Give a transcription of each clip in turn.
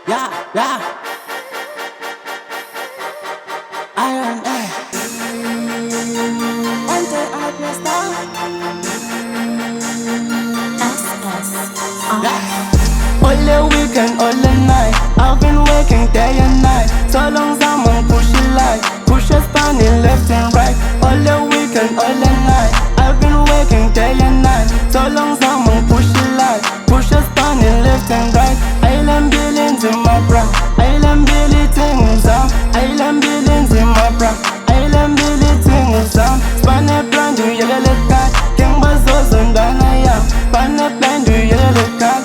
yeah. Iron Air. Enter our star. All the weekend, all the night, I've been working day and night. So long zaman push it like, push us spanning left and right. All the weekend, all the night, I've been working day and night. So long zaman push it like, push us spanning left and right. Island billions in my bra, island billy things up, island billions in my bra, island billy things up. Span a plan, do you look at? King Bazos and Dana, span a plan, do you look at?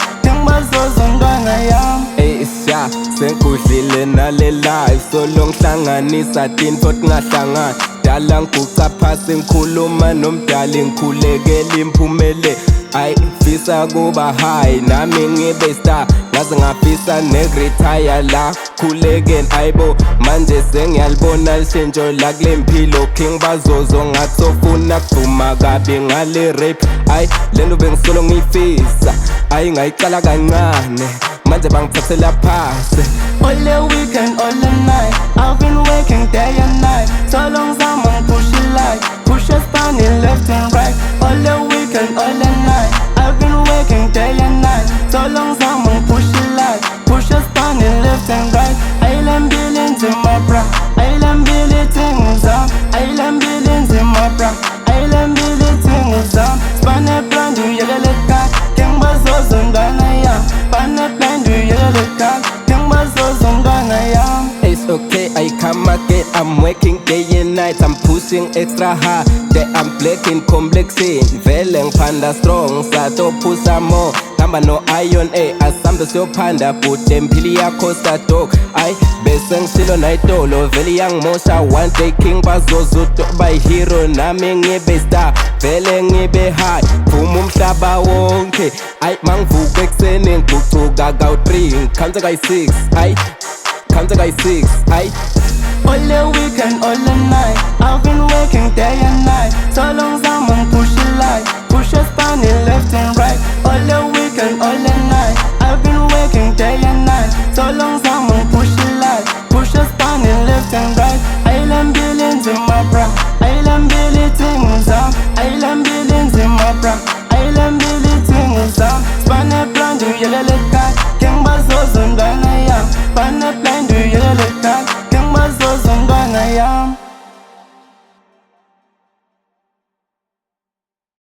Sha sengikudlile nale live solo ngihlanganisa tinto tingahlangani dala ngiguca phasi ngikhuluma nomdali ngikhulekela imphumele ayi ngifisa kuba high nami ngibe star ngaze ngafisa neretire la khulekeni ayibo manje sengiyalibona lishintsho la kule mpilo King Bazozo ngathi ofuna kuduma kabi ngale rape ayi lento bengisolo ngiyifisa ayi ngayicala kancane manje bangithathela phasi. All the weekend, all the night, I've been working day and night. So long zaman push it like, push us spanning left and right. All the weekend, all the night, I've been working day and night. So long zaman push it like, push us spanning left and right. Island billions in my bra, island billy things up, island billions in my bra, island billy things up. Span a plan, do you look at? King Bazos and Dana, span a plan, do you look at? King Bazos and Dana. It's okay, I come again. I'm working day and night. I'm pushing extra hard. That I'm black in complexing. Vele ngipanda strong. Sato pusa more. Hamba no iron A. Asamba siyopanda. Bude mpili yakho sadog. Ay, bese ngishilo nayitolo. Vele yangimosha. One day King Bazozo toba hero. Nami ngibe star. Vele ngibe high. Phuma umhlaba wonke. Ay, mangivuka ekuseni ngigucuka kawu-3. Ngikhanze kayi-6. Ay, Kanta guy 6, aye. All the weekend, all the night, I've been working day and night. So long zaman push it like, push us spanning left and right. All the weekend, all the night, I've been working day and night. So long zaman push it like, push us spanning left and right. Island billions in my bra, island billy things up, island billions in my bra, island billy things up. Span a plan, do you look at? King Bazos and Dana, span a plan, do you look at?